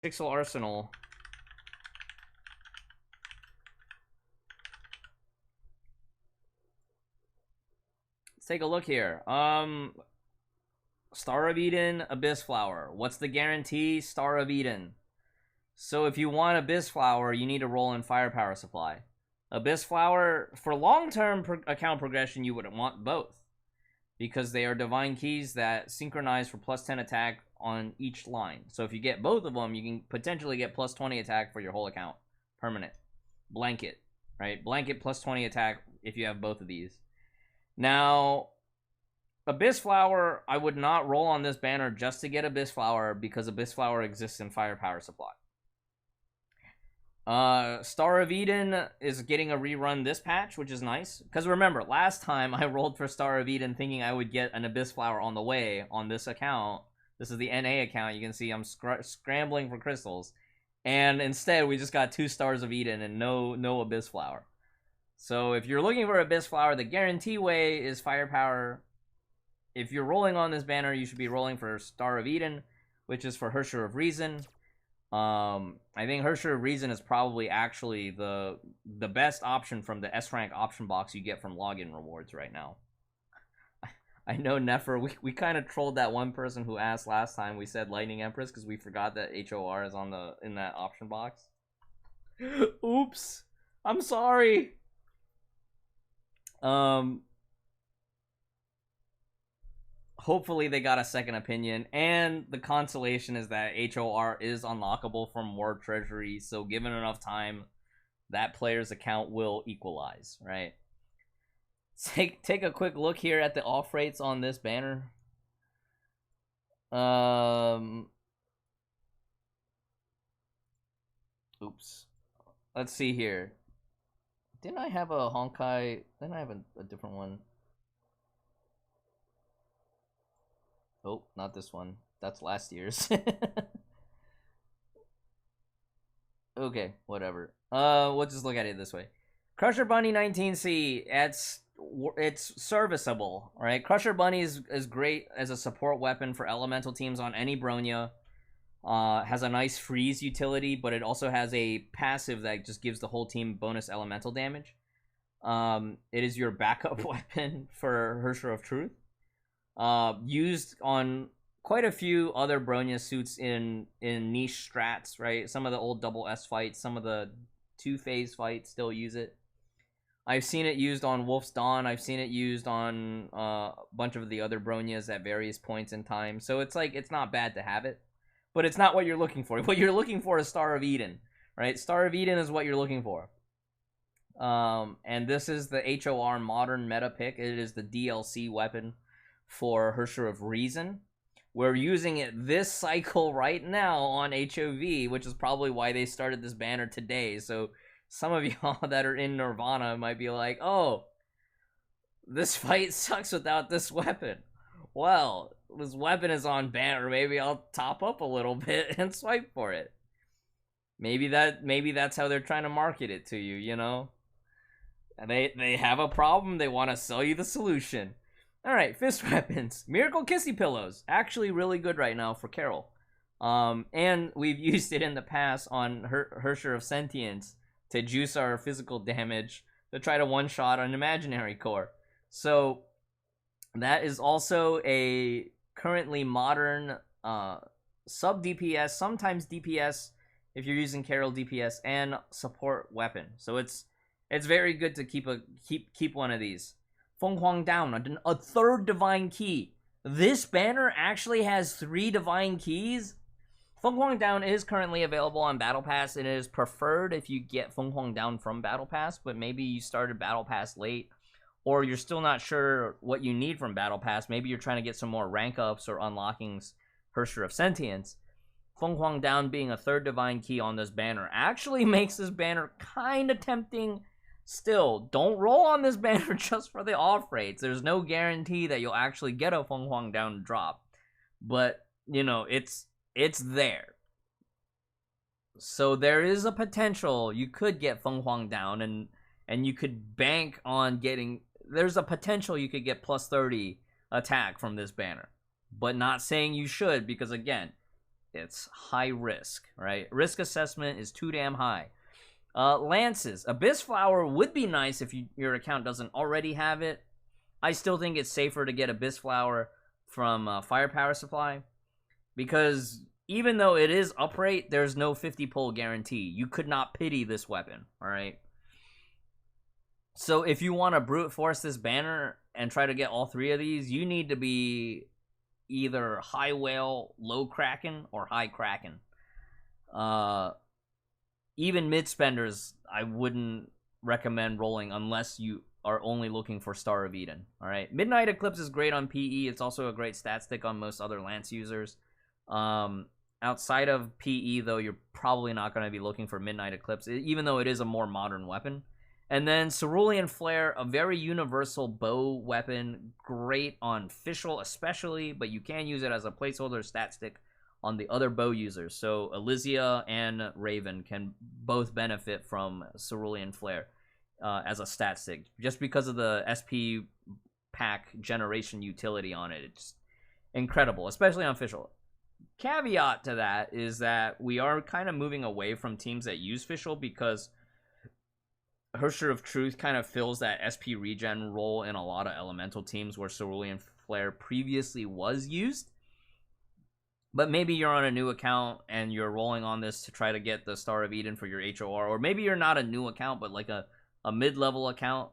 Schicksal Arsenal. Let's take a look here. Star of Eden, Abyss Flower. What's the guarantee? Star of Eden. So if you want Abyss Flower, you need to roll in Firepower Supply. Abyss Flower, for long-term account progression, you would want both, because they are divine keys that synchronize for plus 10 attack on each line. So if you get both of them, you can potentially get plus 20 attack for your whole account. Permanent. Blanket, right? Blanket plus 20 attack if you have both of these. Now, Abyss Flower, I would not roll on this banner just to get Abyss Flower, because Abyss Flower exists in Firepower Supply. Star of Eden is getting a rerun this patch, which is nice. Because remember, last time I rolled for Star of Eden thinking I would get an Abyss Flower on the way on this account. This is the NA account. You can see I'm scrambling for crystals. And instead, we just got 2 Stars of Eden and no Abyss Flower. So if you're looking for Abyss Flower, the guarantee way is Firepower. If you're rolling on this banner, you should be rolling for Star of Eden, which is for Hersher of Reason. I think Hersher of Reason is probably actually the best option from the S rank option box you get from login rewards right now. I know Nefer, we kind of trolled that one person who asked last time. We said Lightning Empress because we forgot that HOR is on in that option box. Oops, I'm sorry. Hopefully they got a second opinion, and the consolation is that HOR is unlockable from War Treasury, so given enough time, that player's account will equalize, right? Take a quick look here at the off rates on this banner. Oops. Let's see here. Didn't I have a Honkai? Didn't I have a different one? Oh, not this one. That's last year's. Okay, whatever. We'll just look at it this way. Crusher Bunny 19C, it's serviceable, right? Crusher Bunny is great as a support weapon for elemental teams on any Bronya. Has a nice freeze utility, but it also has a passive that just gives the whole team bonus elemental damage. It is your backup weapon for Hersher of Truth. Used on quite a few other Bronya suits in niche strats, right? Some of the old double S fights, some of the 2-phase fights still use it. I've seen it used on Wolf's Dawn. I've seen it used on a bunch of the other Bronyas at various points in time. So it's like, it's not bad to have it, but it's not what you're looking for. What you're looking for is Star of Eden, right? Star of Eden is what you're looking for. And this is the HOR modern meta pick. It is the DLC weapon for Hersher of Reason. We're using it this cycle right now on HOV, which is probably why they started this banner today. So some of y'all that are in Nirvana might be like, oh, this fight sucks without this weapon. Well, this weapon is on banner. Maybe I'll top up a little bit and swipe for it. Maybe that's how they're trying to market it to you, you know? They have a problem. They want to sell you the solution. Alright, fist weapons. Miracle Kissy Pillows. Actually really good right now for Carol. And we've used it in the past on Hersher of Sentience to juice our physical damage to try to one-shot an imaginary core. So that is also a currently modern sub-DPS, sometimes DPS if you're using Carol DPS, and support weapon. So it's very good to keep one of these. Feng Huang Down, a third divine key. This banner actually has 3 divine keys. Feng Huang Down is currently available on Battle Pass. It is preferred if you get Feng Huang Down from Battle Pass, but maybe you started Battle Pass late, or you're still not sure what you need from Battle Pass. Maybe you're trying to get some more rank ups or unlockings Hersher of Sentience. Feng Huang Down being a third divine key on this banner actually makes this banner kind of tempting. Still, don't roll on this banner just for the off rates. There's no guarantee that you'll actually get a Feng Huang Down drop. But, you know, it's there. So there is a potential you could get Feng Huang Down, and you could bank on getting... There's a potential you could get plus 30 attack from this banner. But not saying you should, because again, It's high risk, right? Risk assessment is too damn high. Lances. Abyss Flower would be nice if your account doesn't already have it. I still think it's safer to get Abyss Flower from Firepower Supply, because even though it is upright, there's no 50 pull guarantee. You could not pity this weapon, alright? So if you want to brute force this banner and try to get all three of these, you need to be either high whale, low kraken, or high kraken. Even mid spenders, I wouldn't recommend rolling unless you are only looking for Star of Eden. Alright, Midnight Eclipse is great on PE. It's also a great stat stick on most other Lance users. Outside of PE, though, you're probably not going to be looking for Midnight Eclipse, even though it is a more modern weapon. And then Cerulean Flare, a very universal bow weapon, great on Fischl especially, but you can use it as a placeholder stat stick on the other bow users. So Elysia and Raven can both benefit from Cerulean Flare as a stat stick, just because of the SP pack generation utility on it. It's incredible, especially on Fischl. Caveat to that is that we are kind of moving away from teams that use Fischl, because Hersher of Truth kind of fills that SP regen role in a lot of elemental teams where Cerulean Flare previously was used. But maybe you're on a new account and you're rolling on this to try to get the Star of Eden for your HOR, or maybe you're not a new account but like a mid-level account.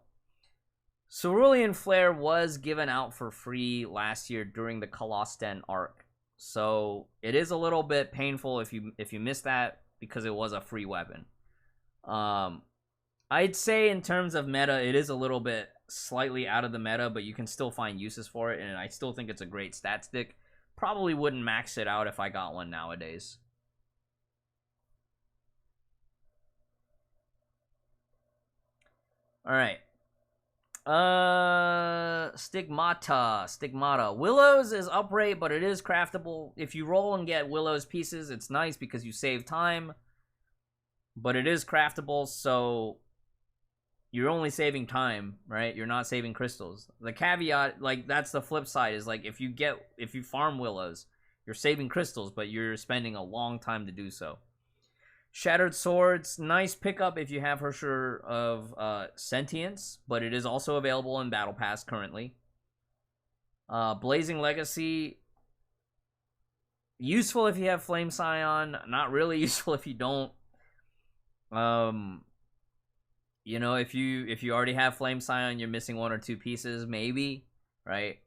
Cerulean Flare was given out for free last year during the Colosten arc, so it is a little bit painful if you miss that, because it was a free weapon. I'd say in terms of meta, it is a little bit slightly out of the meta, but you can still find uses for it, and I still think it's a great stat stick. Probably wouldn't max it out if I got one nowadays. Alright. Stigmata. Willows is upright, but it is craftable. If you roll and get Willow's pieces, it's nice because you save time. But it is craftable, so you're only saving time, right? You're not saving crystals. The caveat, like, that's the flip side, is like if you farm Willows, you're saving crystals, but you're spending a long time to do so. Shattered Swords, nice pickup if you have Hersher of Sentience, but it is also available in Battle Pass currently. Blazing Legacy, useful if you have Flame Scion, not really useful if you don't. You know, if you already have Flame Scion, you're missing one or two pieces, maybe, right?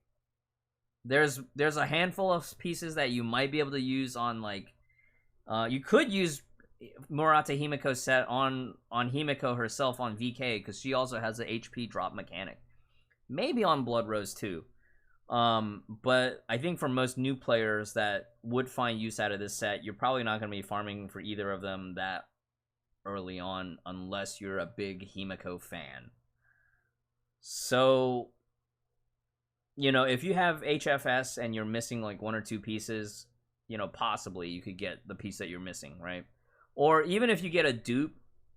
There's a handful of pieces that you might be able to use on, like, you could use Murata Himiko's set on Himiko herself on VK, because she also has the HP drop mechanic. Maybe on Blood Rose too. But I think for most new players that would find use out of this set, you're probably not going to be farming for either of them that early on unless you're a big Himiko fan. So, you know, if you have HFS and you're missing like one or two pieces, you know, possibly you could get the piece that you're missing, right? Or even if you get a dupe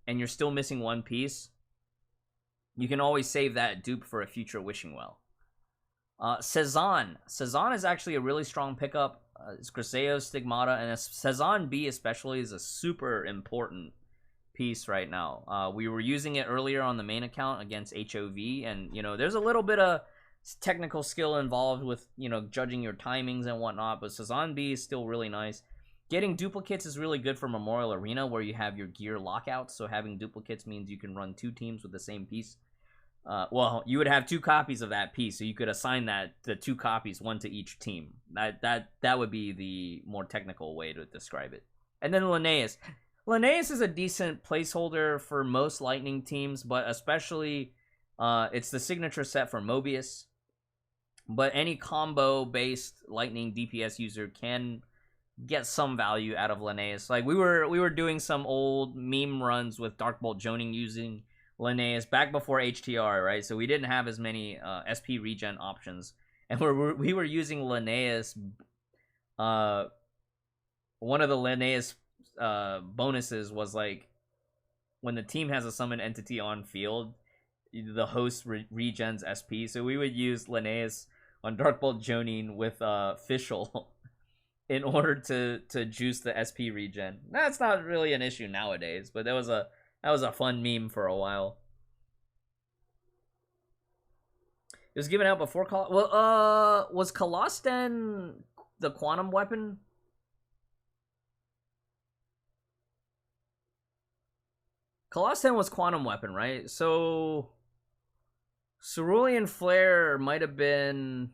and you're still missing one piece, you can always save that dupe for a future Wishing Well. Cezanne is actually a really strong pickup. It's Griseo, Stigmata, and Cezanne B especially is a super important piece right now. We were using it earlier on the main account against HOV, and, you know, there's a little bit of technical skill involved with, you know, judging your timings and whatnot, but Cezanne B is still really nice. Getting duplicates is really good for Memorial Arena, where you have your gear lockouts, so having duplicates means you can run two teams with the same piece. Well, you would have two copies of that piece, so you could assign the two copies, one to each team. That would be the more technical way to describe it. And then Linnaeus. Linnaeus is a decent placeholder for most Lightning teams, but especially it's the signature set for Mobius. But any combo-based Lightning DPS user can get some value out of Linnaeus. Like, we were doing some old meme runs with Darkbolt Joning using Linnaeus back before HTR, right? So we didn't have as many SP regen options, and we were using Linnaeus. One of the Linnaeus bonuses was like when the team has a summon entity on field, the host regens SP. So we would use Linnaeus on Darkbolt Jonin with Fischl in order to juice the SP regen. That's not really an issue nowadays, but that was a fun meme for a while. It was given out before was Colosten the quantum weapon? Colosten was quantum weapon, right? So Cerulean Flare might have been.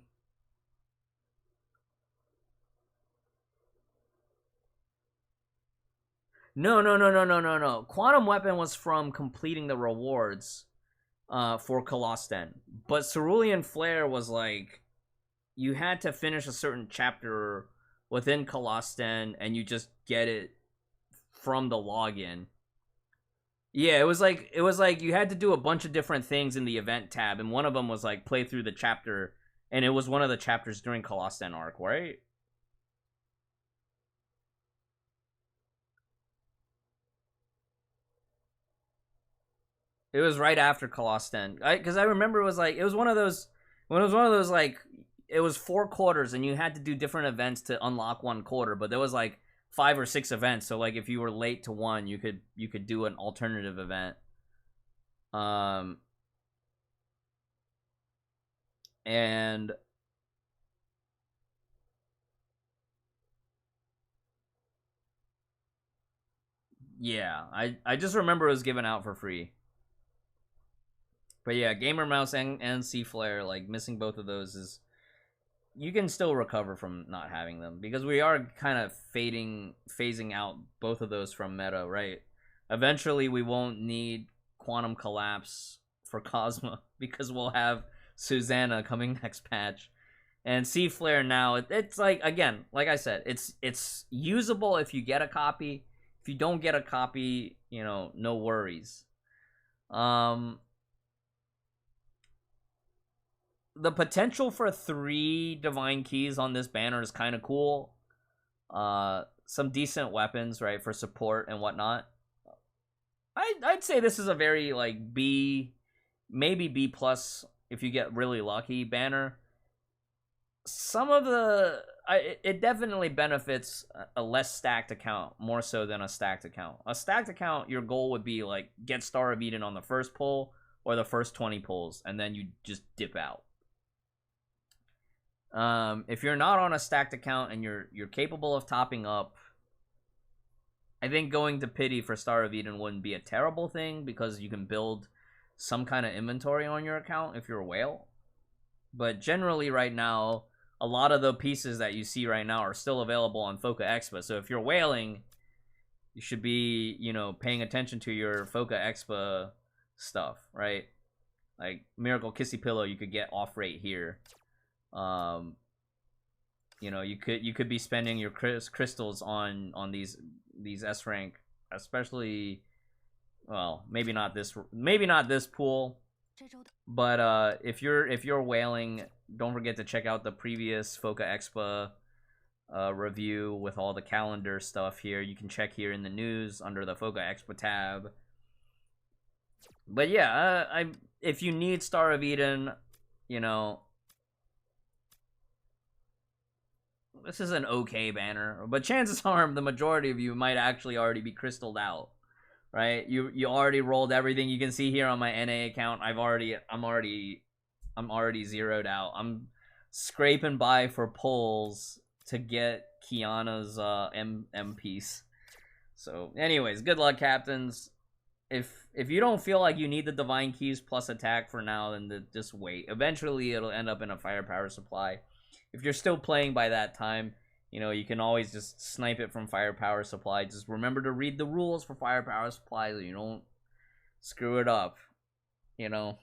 No. Quantum weapon was from completing the rewards for Colosten. But Cerulean Flare was like you had to finish a certain chapter within Colosten and you just get it from the login. Yeah, it was like you had to do a bunch of different things in the event tab, and one of them was like play through the chapter, and it was one of the chapters during Colosten arc, right? It was right after Colosten, because I remember it was like it was one of those like it was 4 quarters, and you had to do different events to unlock 1 quarter, but there was like 5 or 6 events, so like if you were late to one, you could do an alternative event. And yeah, I just remember it was given out for free. But yeah, Gamer Mouse and C Flare, like missing both of those is you can still recover from not having them because we are kind of phasing out both of those from meta, right? Eventually we won't need Quantum Collapse for Cosmo because we'll have Susanna coming next patch. And C Flare now, it's like again, like I said, it's usable if you get a copy. If you don't get a copy, you know, no worries. The potential for 3 divine keys on this banner is kind of cool. Some decent weapons, right, for support and whatnot. I'd say this is a very like B, maybe B plus if you get really lucky banner. Some of the it definitely benefits a less stacked account more so than a stacked account. A stacked account, your goal would be like get Star of Eden on the first pull or the first 20 pulls, and then you just dip out. If you're not on a stacked account and you're capable of topping up, I think going to Pity for Star of Eden wouldn't be a terrible thing because you can build some kind of inventory on your account if you're a whale. But generally right now, a lot of the pieces that you see right now are still available on Foca Expa. So if you're whaling, you should be, you know, paying attention to your Foca Expa stuff, right? Like Miracle Kissy Pillow, you could get off rate here. You know, you could be spending your crystals on these S rank, especially. Well, maybe not this pool, but if you're whaling, don't forget to check out the previous Foca Expa review with all the calendar stuff here. You can check here in the news under the Foca Expa tab. But yeah, if you need Star of Eden, you know, this is an okay banner, but chances are the majority of you might actually already be crystalled out, right? You already rolled everything. You can see here on my NA account, I'm already zeroed out. I'm scraping by for pulls to get Kiana's M piece. So, anyways, good luck, captains. If you don't feel like you need the divine keys plus attack for now, then just wait. Eventually, it'll end up in a firepower supply. If you're still playing by that time, you know, you can always just snipe it from firepower supply. Just remember to read the rules for firepower supply so you don't screw it up, you know.